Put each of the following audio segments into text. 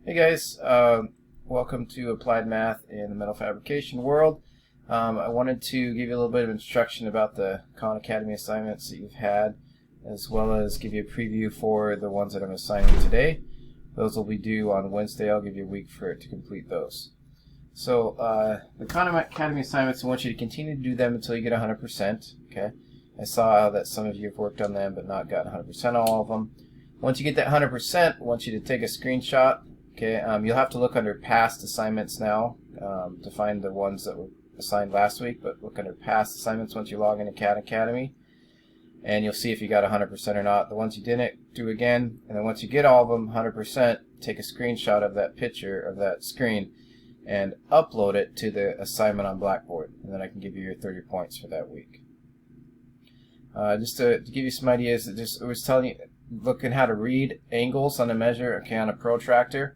Hey guys, welcome to Applied Math in the Metal Fabrication world. I wanted to give you a little bit of instruction about the Khan Academy assignments that you've had, as well as give you a preview for the ones that I'm assigning today. Those will be due on Wednesday. I'll give you a week for it to complete those. So the Khan Academy assignments, I want you to continue to do them until you get 100%. Okay. I saw that some of you have worked on them but not gotten 100% on all of them. Once you get that 100%, I want you to take a screenshot. Okay, you'll have to look under past assignments now to find the ones that were assigned last week, but look under past assignments once you log into Khan Academy, and you'll see if you got 100% or not. The ones you didn't, do again, and then once you get all of them 100%, take a screenshot of that picture of that screen and upload it to the assignment on Blackboard, and then I can give you your 30 points for that week. Just to give you some ideas, I was telling you, looking how to read angles on a measure, okay, on a protractor.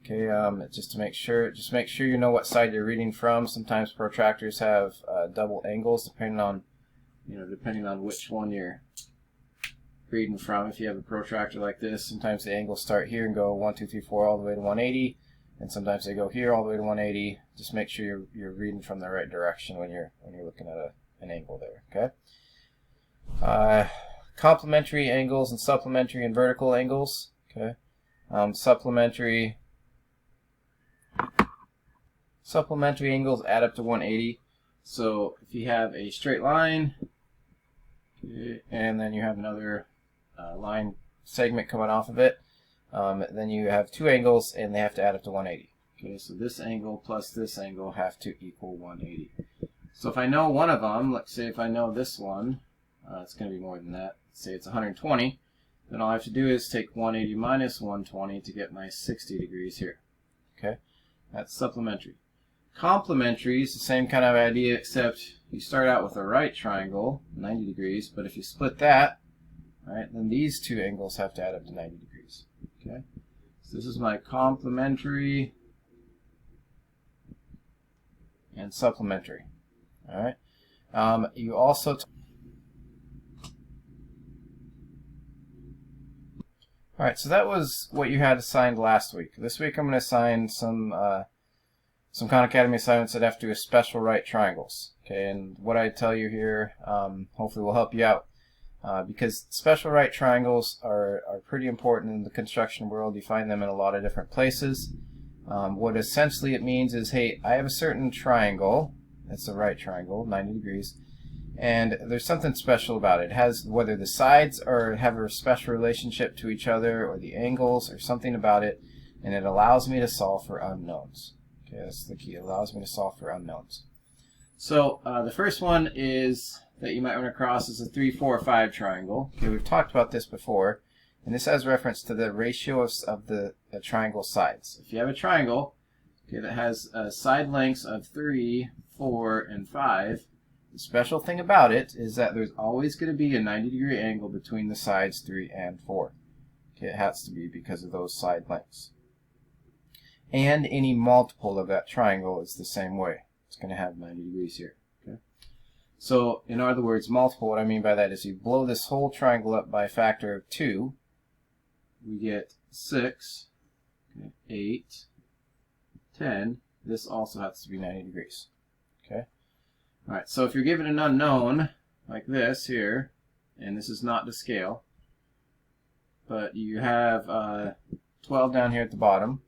Okay, just make sure you know what side you're reading from. Sometimes protractors have double angles depending on which one you're reading from. If you have a protractor like this, sometimes the angles start here and go 1, 2, 3, 4 all the way to 180, and sometimes they go here all the way to 180. Just make sure you're reading from the right direction when you're looking at an angle there. Okay. Complementary angles and supplementary and vertical angles. Okay. Supplementary angles add up to 180. So if you have a straight line, okay, and then you have another line segment coming off of it, then you have two angles and they have to add up to 180. Okay, so this angle plus this angle have to equal 180. So if I know one of them, let's say if I know this one, it's going to be more than that. Let's say it's 120. Then all I have to do is take 180 minus 120 to get my 60 degrees here. Okay, that's supplementary. Complementary is the same kind of idea, except you start out with a right triangle, 90 degrees, but if you split that, right, then these two angles have to add up to 90 degrees. Okay, so this is my complementary and supplementary. All right, you also Alright, so that was what you had assigned last week. This week I'm going to assign some Khan Academy assignments that have to do with special right triangles. Okay, and what I tell you here hopefully will help you out. Because special right triangles are pretty important in the construction world. You find them in a lot of different places. What essentially it means is, hey, I have a certain triangle. It's a right triangle, 90 degrees. And there's something special about it. It has, whether the sides have a special relationship to each other, or the angles, or something about it, and it allows me to solve for unknowns. Okay, that's the key. It allows me to solve for unknowns. So the first one is that you might run across is a 3, 4, 5 triangle. Okay, we've talked about this before, and this has reference to the ratio of the triangle sides. If you have a triangle, okay, that has side lengths of 3, 4, and 5. The special thing about it is that there's always going to be a 90-degree angle between the sides 3 and 4. Okay, it has to be because of those side lengths. And any multiple of that triangle is the same way. It's going to have 90 degrees here. Okay. So, in other words, multiple, what I mean by that is you blow this whole triangle up by a factor of 2, we get 6, okay, 8, 10. This also has to be 90 degrees. Okay. Alright, so if you're given an unknown, like this here, and this is not to scale, but you have 12 down here at the bottom,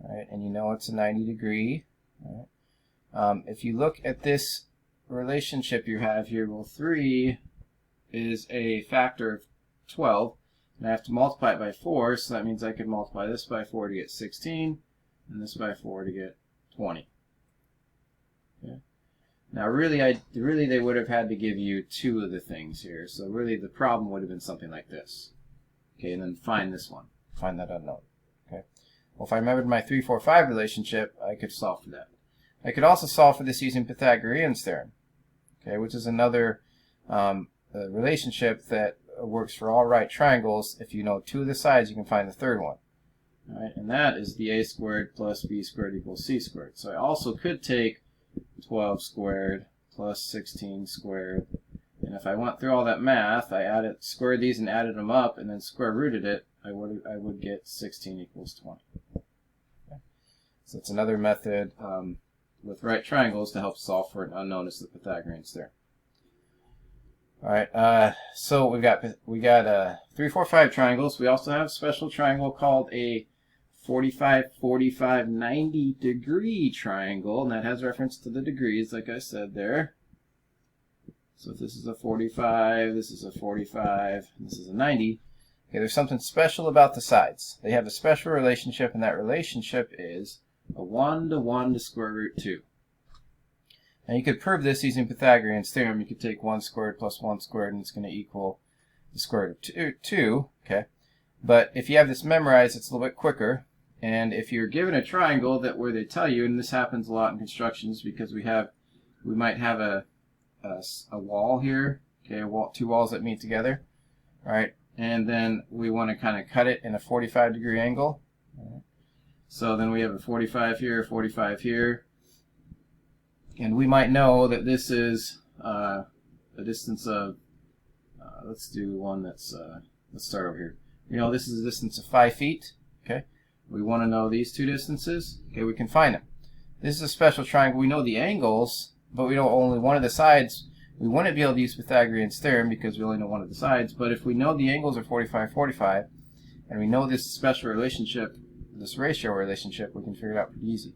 right, and you know it's a 90 degree. Right. If you look at this relationship you have here, well, 3 is a factor of 12, and I have to multiply it by 4, so that means I could multiply this by 4 to get 16, and this by 4 to get 20. Okay. Now, really, they would have had to give you 2 of the things here. So really, the problem would have been something like this. Okay, and then find this one. Find that unknown. Okay. Well, if I remembered my 3, 4, 5 relationship, I could solve for that. I could also solve for this using Pythagorean's theorem. Okay, which is another relationship that works for all right triangles. If you know 2 of the sides, you can find the third one. All right, and that is the a squared plus b squared equals c squared. So I also could take 12 squared plus 16 squared, and if I went through all that math, I squared these and added them up and then square rooted it, I would get 16 equals 20. So it's another method with right triangles to help solve for an unknown as the Pythagorean's theorem. All right, so we got 3, 4, 5 triangles. We also have a special triangle called a 45, 45, 90 degree triangle, and that has reference to the degrees, like I said there. So if this is a 45, this is a 45, this is a 90. Okay, there's something special about the sides. They have a special relationship, and that relationship is a 1 to 1 to square root 2. Now you could prove this using Pythagorean's theorem. You could take 1 squared plus 1 squared, and it's going to equal the square root of 2. Okay, but if you have this memorized, it's a little bit quicker. And if you're given a triangle that where they tell you, and this happens a lot in constructions because we might have a wall here. Okay, two walls that meet together. All right, and then we want to kind of cut it in a 45-degree angle. All right. So then we have a 45 here, 45 here. And we might know that this is a distance of, let's do one that's, let's start over here. We know this is a distance of 5 feet. Okay, we want to know these two distances. Okay, we can find them. This is a special triangle. We know the angles, but we know only one of the sides. We wouldn't be able to use Pythagorean's theorem because we only know one of the sides. But if we know the angles are 45, 45, and we know this special relationship, this ratio relationship, we can figure it out pretty easy.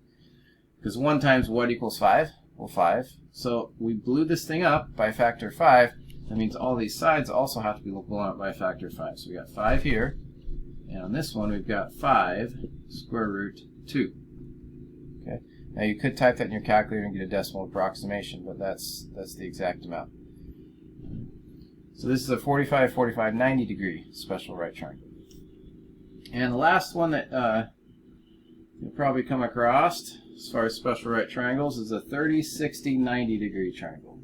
Because 1 times what equals 5? Well, 5. So we blew this thing up by a factor of 5. That means all these sides also have to be blown up by a factor of 5. So we got 5 here. And on this one, we've got 5 square root 2. Okay. Now you could type that in your calculator and get a decimal approximation, but that's the exact amount. So this is a 45, 45, 90 degree special right triangle. And the last one that you'll probably come across as far as special right triangles is a 30, 60, 90 degree triangle.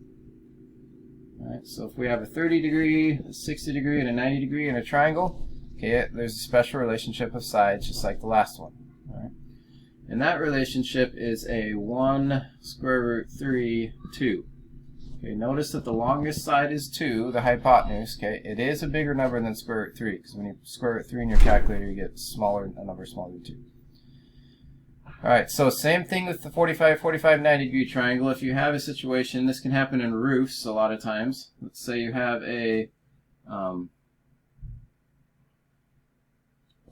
All right, so if we have a 30 degree, a 60 degree, and a 90 degree in a triangle, okay, there's a special relationship of sides just like the last one. All right. And that relationship is a 1 square root 3, 2. Okay, notice that the longest side is 2, the hypotenuse. Okay, it is a bigger number than square root 3, because when you square root 3 in your calculator, you get a number smaller than 2. Alright, so same thing with the 45, 45, 90 degree triangle. If you have a situation, this can happen in roofs a lot of times. Let's say you have a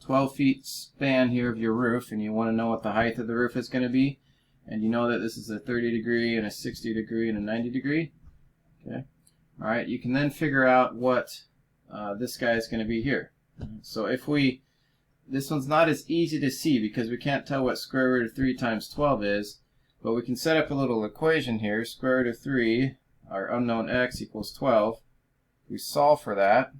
12 feet span here of your roof, and you want to know what the height of the roof is going to be, and you know that this is a 30 degree and a 60 degree and a 90 degree. Okay. Alright, you can then figure out what this guy is going to be here. So if this one's not as easy to see because we can't tell what square root of 3 times 12 is, but we can set up a little equation here. Square root of 3, our unknown x, equals 12. We solve for that.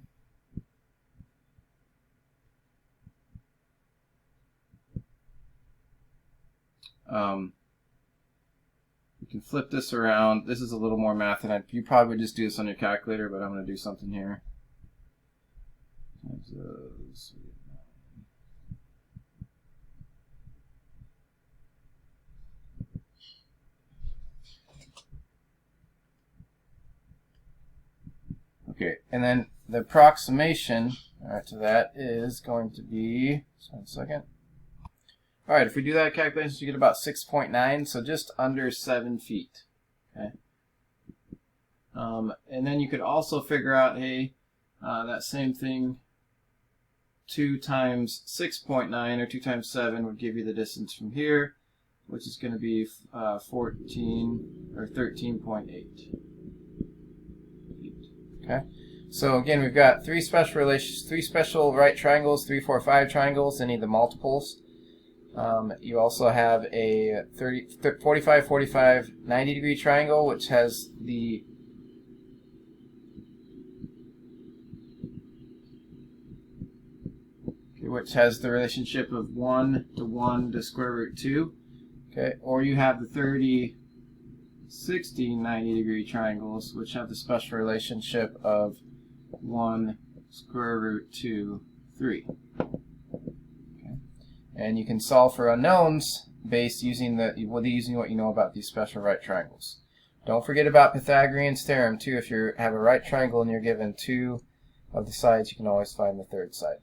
You can flip this around. This is a little more math, and you probably would just do this on your calculator, but I'm going to do something here. Okay, and then the approximation to that is going to be, just 1 second. Alright, if we do that calculation, you get about 6.9, so just under 7 feet. Okay. And then you could also figure out, hey, that same thing, 2 times 6.9 or 2 times 7 would give you the distance from here, which is going to be 14 or 13.8. Okay. So again, we've got three special right triangles, 3, 4, 5 triangles, any of the multiples. You also have a 45, 45, 90 degree triangle, which has the relationship of 1 to 1 to square root 2. Okay, or you have the 30, 60, 90 degree triangles, which have the special relationship of 1 square root 2, 3. And you can solve for unknowns based using what you know about these special right triangles. Don't forget about Pythagorean's theorem too. If you have a right triangle and you're given 2 of the sides, you can always find the third side.